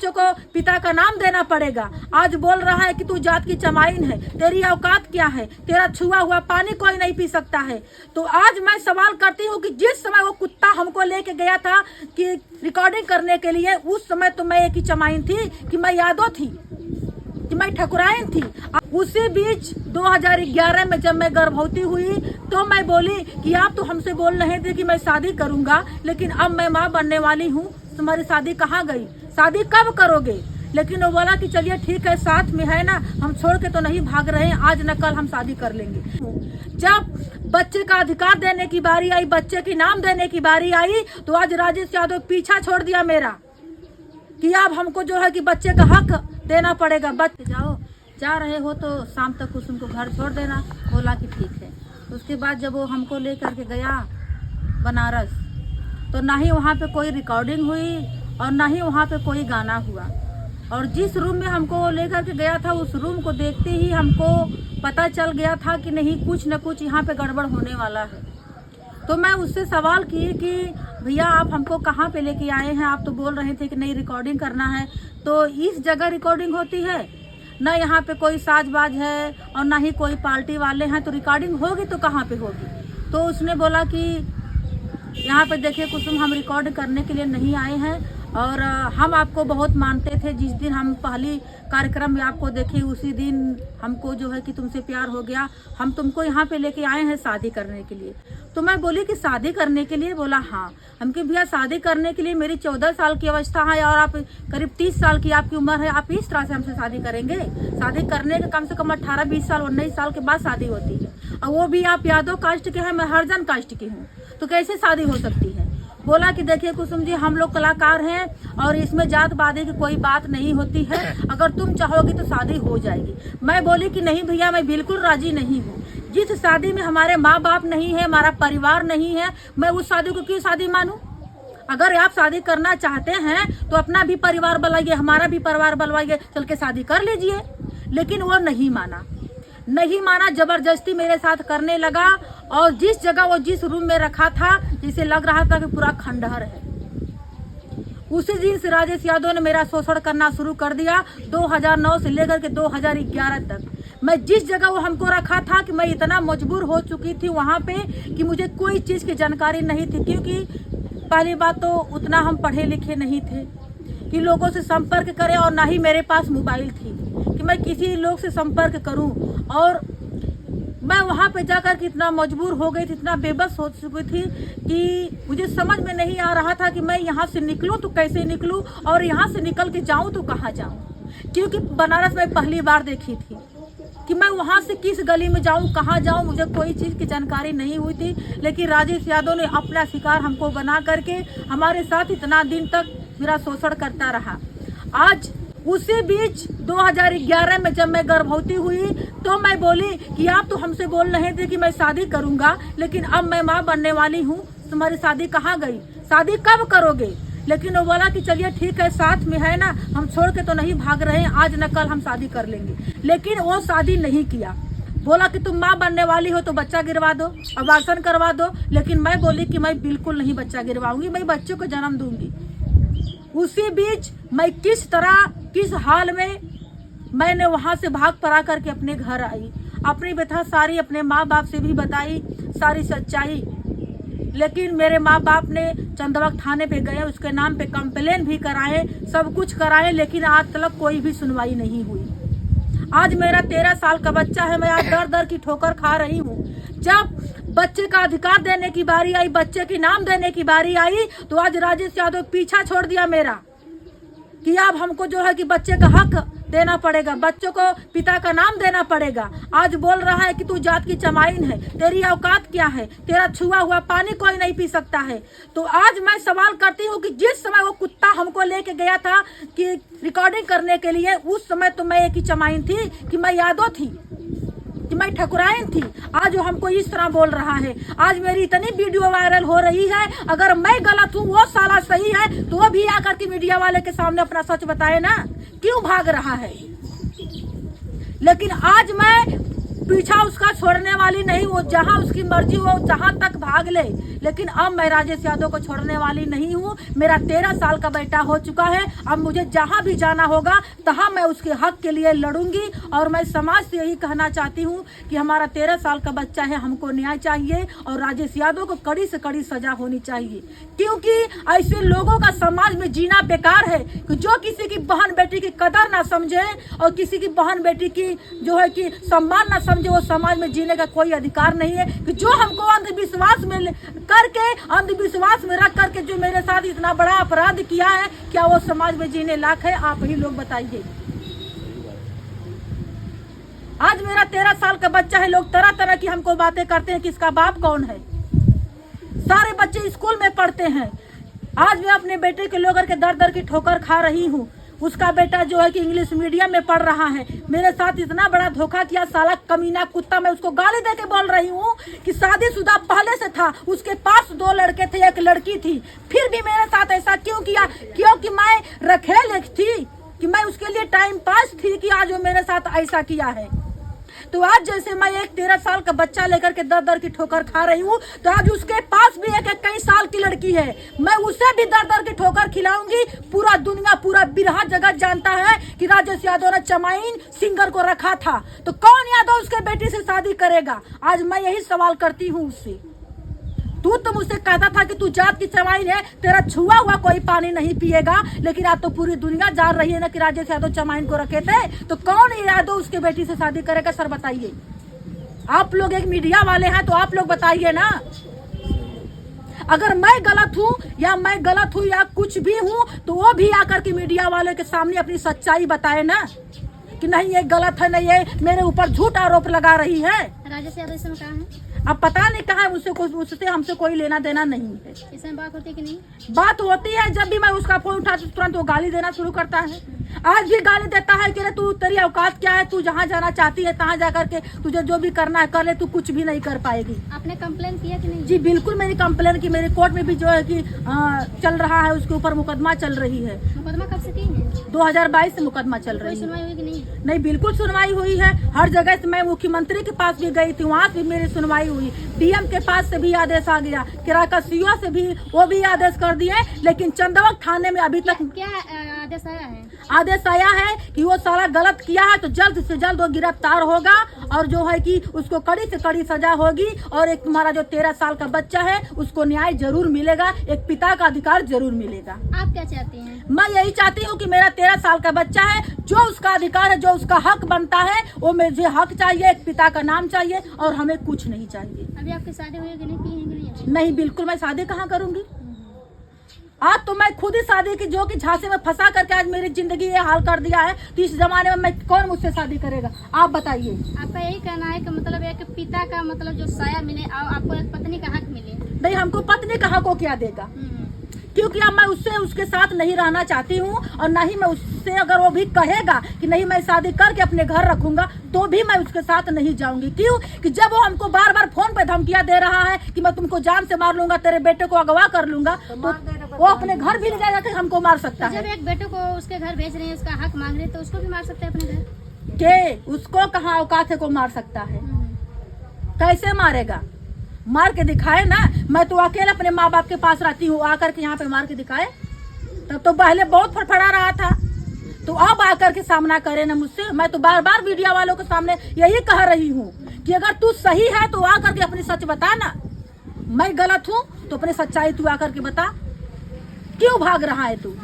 बच्चों को पिता का नाम देना पड़ेगा। आज बोल रहा है कि तू जात की चमाइन है, तेरी औकात क्या है, तेरा छुआ हुआ पानी कोई नहीं पी सकता है। तो आज मैं सवाल करती हूँ कि जिस समय वो कुत्ता हमको लेके गया था कि रिकॉर्डिंग करने के लिए, उस समय तो मैं एक ही चमाइन थी कि मैं यादव थी, कि मैं ठकुराइन थी। उसी बीच 2011 में जब मैं गर्भवती हुई तो मैं बोली कि आप तो हमसे बोल रहे थे कि मैं शादी करूंगा, लेकिन अब मैं माँ बनने वाली हूँ, तुम्हारी शादी कहाँ गई, शादी कब करोगे? लेकिन वो बोला कि चलिए ठीक है, साथ में है ना, हम छोड़ के तो नहीं भाग रहे हैं, आज न कल हम शादी कर लेंगे। जब बच्चे का अधिकार देने की बारी आई, बच्चे की नाम देने की बारी आई, तो आज राजेश यादव पीछा छोड़ दिया मेरा कि अब हमको जो है कि बच्चे का हक देना पड़ेगा। बच्चे जाओ, जा रहे हो तो शाम तक कुसुम को घर छोड़ देना। बोला कि ठीक है। उसके बाद जब वो हमको ले करके गया बनारस, तो ना ही वहाँ पे कोई रिकॉर्डिंग हुई और ना ही वहाँ पे कोई गाना हुआ। और जिस रूम में हमको लेकर के गया था, उस रूम को देखते ही हमको पता चल गया था कि नहीं, कुछ न कुछ यहाँ पे गड़बड़ होने वाला है। तो मैं उससे सवाल की कि भैया आप हमको कहाँ पे लेके आए हैं, आप तो बोल रहे थे कि नहीं रिकॉर्डिंग करना है, तो इस जगह रिकॉर्डिंग होती है ना, यहाँ पे कोई साजबाज है और ना ही कोई पार्टी वाले हैं, तो रिकॉर्डिंग होगी तो कहाँ पे होगी? तो उसने बोला कि यहाँ पे देखिए कुसुम, हम रिकॉर्ड करने के लिए नहीं आए हैं और हम आपको बहुत मानते थे। जिस दिन हम पहली कार्यक्रम में आपको देखे, उसी दिन हमको जो है कि तुमसे प्यार हो गया। हम तुमको यहाँ पे लेके आए हैं शादी करने के लिए। तो मैं बोली कि शादी करने के लिए? बोला हाँ। हम कि भैया शादी करने के लिए मेरी 14 साल की अवस्था है और आप करीब 30 साल की आपकी उम्र है, आप इस तरह से हमसे शादी करेंगे? शादी करने के कम से कम 18-20 साल 19 साल के बाद शादी होती है, और वो भी आप यादव कास्ट के हैं, मैं हरिजन कास्ट की हूँ, तो कैसे शादी हो सकती है? बोला कि देखिए कुसुम जी, हम लोग कलाकार हैं और इसमें जात वादे की कोई बात नहीं होती है, अगर तुम चाहोगी तो शादी हो जाएगी। मैं बोली कि नहीं भैया, मैं बिल्कुल राजी नहीं हूँ। जिस शादी में हमारे माँ बाप नहीं है, हमारा परिवार नहीं है, मैं उस शादी को क्यों शादी मानूं? अगर आप शादी करना चाहते हैं तो अपना भी परिवार बुलाइए, हमारा भी परिवार बुलवाइए, चल के शादी कर लीजिए। लेकिन वो नहीं माना, जबरदस्ती मेरे साथ करने लगा। और जिस जगह वो जिस रूम में रखा था, जिसे लग रहा था कि पूरा खंडहर है, उसी दिन से राजेश यादव ने मेरा शोषण करना शुरू कर दिया। 2009 से लेकर के 2011 तक मैं जिस जगह वो हमको रखा था कि मैं इतना मजबूर हो चुकी थी वहाँ पे कि मुझे कोई चीज़ की जानकारी नहीं थी, क्योंकि पहली बात तो उतना हम पढ़े लिखे नहीं थे कि लोगों से संपर्क करें, और ना ही मेरे पास मोबाइल थी कि मैं किसी लोग से संपर्क करूं। और मैं वहाँ पे जाकर के इतना मजबूर हो गई थी, इतना बेबस हो चुकी थी कि मुझे समझ में नहीं आ रहा था कि मैं यहाँ से निकलूं तो कैसे निकलूं, और यहाँ से निकल के जाऊं तो कहाँ जाऊं। क्योंकि बनारस में पहली बार देखी थी कि मैं वहाँ से किस गली में जाऊं, कहाँ जाऊं, मुझे कोई चीज़ की जानकारी नहीं हुई थी। लेकिन राजेश यादव ने अपना शिकार हमको बना करके हमारे साथ इतना दिन तक मेरा शोषण करता रहा। आज उसी बीच 2011 में जब मैं गर्भवती हुई तो मैं बोली कि आप तो हमसे बोल रहे थे कि मैं शादी करूंगा, लेकिन अब मैं माँ बनने वाली हूँ, तुम्हारी शादी कहाँ गई, शादी कब करोगे? लेकिन वो बोला कि चलिए ठीक है, साथ में है ना, हम छोड़ के तो नहीं भाग रहे हैं, आज न कल हम शादी कर लेंगे। लेकिन वो शादी नहीं किया। बोला कि तुम माँ बनने वाली हो तो बच्चा गिरवा दो, अबार्सन करवा दो। लेकिन मैं बोली कि मैं बिल्कुल नहीं बच्चा गिरवाऊंगी, मैं बच्चों को जन्म दूंगी। उसी बीच मैं किस हाल में मैंने वहां से भाग पड़ा करके अपने घर आई, अपनी व्यथा सारी अपने माँ बाप से भी बताई, सारी सच्चाई। लेकिन मेरे माँ बाप ने चंदवा थाने पे गए, उसके नाम पे कंप्लेन भी कराए, सब कुछ कराए, लेकिन आज तक कोई भी सुनवाई नहीं हुई। आज मेरा 13 साल का बच्चा है, मैं आज दर की ठोकर खा रही हूँ। जब बच्चे का अधिकार देने की बारी आई, बच्चे की नाम देने की बारी आई, तो आज राजेश यादव पीछा छोड़ दिया मेरा कि अब हमको जो है कि बच्चे का हक देना पड़ेगा, बच्चों को पिता का नाम देना पड़ेगा। आज बोल रहा है कि तू जात की चमाइन है, तेरी औकात क्या है, तेरा छुआ हुआ पानी कोई नहीं पी सकता है। तो आज मैं सवाल करती हूँ कि जिस समय वो कुत्ता हमको लेके गया था कि रिकॉर्डिंग करने के लिए, उस समय तो मैं एक ही चमाइन थी कि मैं यादव थी, कि मैं ठकुराइन थी। आज वो हमको इस तरह बोल रहा है। आज मेरी इतनी वीडियो वायरल हो रही है, अगर मैं गलत हूँ, वो साला सही है, तो वो भी आकर के मीडिया वाले के सामने अपना सच बताए ना, क्यों भाग रहा है। लेकिन आज मैं पीछा उसका छोड़ने वाली नहीं, वो जहाँ उसकी मर्जी, वो जहाँ तक भाग ले, लेकिन अब मैं राजेश यादव को छोड़ने वाली नहीं हूँ। मेरा 13 साल का बेटा हो चुका है। अब मुझे जहाँ भी जाना होगा तहाँ मैं उसके हक के लिए लड़ूंगी। और मैं समाज से यही कहना चाहती हूँ कि हमारा 13 साल का बच्चा है, हमको न्याय चाहिए और राजेश यादव को कड़ी से कड़ी सजा होनी चाहिए। क्योंकि ऐसे लोगों का समाज में जीना बेकार है कि जो किसी की बहन बेटी की कदर ना समझे और किसी की बहन बेटी की जो है कि सम्मान ना समझे, वो समाज में जीने का कोई अधिकार नहीं है। कि जो हमको अंधविश्वास में करके, अंधविश्वास में रख करके जो मेरे साथ इतना बड़ा अपराध किया है, क्या वो समाज में जीने लायक है? आप ही लोग बताइए। आज मेरा 13 साल का बच्चा है, लोग तरह तरह की हमको बातें करते हैं कि इसका बाप कौन है। सारे बच्चे स्कूल में पढ़ते हैं। आज मैं अपने बेटे के लोग के दर दर की ठोकर खा रही हूँ। उसका बेटा जो है कि इंग्लिश मीडियम में पढ़ रहा है। मेरे साथ इतना बड़ा धोखा किया, साला कमीना कुत्ता। मैं उसको गाली देके बोल रही हूँ कि शादीशुदा पहले से था, उसके पास 2 लड़के थे, 1 लड़की थी, फिर भी मेरे साथ ऐसा क्यों किया? क्योंकि मैं रखेल थी, कि मैं उसके लिए टाइम पास थी, कि आज वो मेरे साथ ऐसा किया है। तो आज जैसे मैं एक 13 साल का बच्चा लेकर के दर दर की ठोकर खा रही हूँ, तो आज उसके पास भी एक कई साल की लड़की है। मैं उसे भी दर दर की ठोकर खिलाऊंगी। पूरा दुनिया, पूरा बिरहा जगत जानता है कि राजेश यादव ने चमाइन सिंगर को रखा था। तो कौन यादव उसके बेटी से शादी करेगा? आज मैं यही सवाल करती हूँ उससे। तू तो मुझसे कहता था कि तू जात की चमाइन है, तेरा छुआ हुआ कोई पानी नहीं पिएगा। लेकिन आज तो पूरी दुनिया जान रही है ना कि राजेश यादव चमाइन को रखे थे। तो कौन यादव उसके बेटी से शादी करेगा? सर बताइए। आप लोग एक मीडिया वाले हैं तो आप लोग बताइए ना। अगर मैं गलत हूँ या कुछ भी हूँ, तो वो भी आकर के मीडिया वाले के सामने अपनी सच्चाई बताए ना कि नहीं ये गलत है, नहीं ये मेरे ऊपर झूठ आरोप लगा रही है। राजेश यादव इसमें कहाँ है? अब पता नहीं कहा है, उससे हमसे कोई लेना देना नहीं है। इसमें बात होती कि नहीं? बात होती है। जब भी मैं उसका फोन उठाती हूँ तुरंत वो गाली देना शुरू करता है। आज भी गाली देता है कि तू, तेरी औकात क्या है? तू जहाँ जाना चाहती है तहाँ जा करके तुझे जो भी करना है कर ले, तू कुछ भी नहीं कर पाएगी। आपने कंप्लेन किया कि नहीं? जी बिल्कुल, मेरी कंप्लेन की। मेरे कोर्ट में भी जो है कि चल रहा है, उसके ऊपर मुकदमा चल रही है। मुकदमा कब से की है? 2022 से मुकदमा चल रही है। सुनवाई हुई कि नहीं? नहीं, बिल्कुल सुनवाई हुई है। हर जगह से मैं मुख्यमंत्री के पास भी गई थी, वहाँ से भी मेरी सुनवाई हुई। डीएम के पास से भी आदेश आ गया, किराका सीओ से भी वो भी आदेश कर दिए। लेकिन चंदवक थाने में अभी तक क्या आदेश आया है? आदेश आया है कि वो साला गलत किया है तो जल्द से जल्द वो गिरफ्तार होगा और जो है कि उसको कड़ी से कड़ी सजा होगी। और एक तुम्हारा जो 13 साल का बच्चा है उसको न्याय जरूर मिलेगा, एक पिता का अधिकार जरूर मिलेगा। आप क्या चाहती हैं? मैं यही चाहती हूँ कि मेरा 13 साल का बच्चा है, जो उसका अधिकार है, जो उसका हक बनता है, वो मुझे हक चाहिए, एक पिता का नाम चाहिए और हमें कुछ नहीं चाहिए। अभी आपकी शादी हुई कि नहीं की है कि नहीं? नहीं, बिल्कुल मैं शादी कहाँ करूंगी। आज तो मैं खुद ही शादी की, जो कि झांसे में फंसा करके आज मेरी जिंदगी ये हाल कर दिया है। तो इस जमाने में मैं कौन मुझसे शादी करेगा? आप बताइए। आपका यही कहना है कि मतलब एक पिता का मतलब जो साया मिले और आपको एक पत्नी का हक मिले? नहीं, हमको पत्नी का हक को क्या देगा? क्योंकि अब मैं उसके साथ नहीं रहना चाहती हूँ और ना ही मैं उससे, अगर वो भी कहेगा कि नहीं मैं शादी करके अपने घर रखूंगा, तो भी मैं उसके साथ नहीं जाऊंगी। क्यों? कि जब वो हमको बार बार फोन पे धमकियां दे रहा है कि मैं तुमको जान से मार लूंगा, तेरे बेटे को अगवा कर लूंगा, तो वो अपने घर भी ले जाकर हमको मार सकता है। जब एक बेटे को उसके घर भेज रहे हैं, उसका हक मांग रहे हैं, तो उसको भी मार सकते हैं अपने घर? के उसको कहाँ औकात है को मार सकता है? कैसे मारेगा? मार के दिखाए ना। मैं तो अकेले अपने माँ बाप के पास रहती हूँ, आकर के यहाँ पे मार के दिखाए। तब तो पहले बहुत फड़फड़ा रहा था, तो अब आकर के सामना करे ना मुझसे। मैं तो बार बार मीडिया वालों के सामने यही कह रही हूँ कि अगर तू सही है तो आकर के अपनी सच बता ना। मैं गलत हूँ तो अपनी सच्चाई तू आकर के बता। क्यों भाग रहा है तू?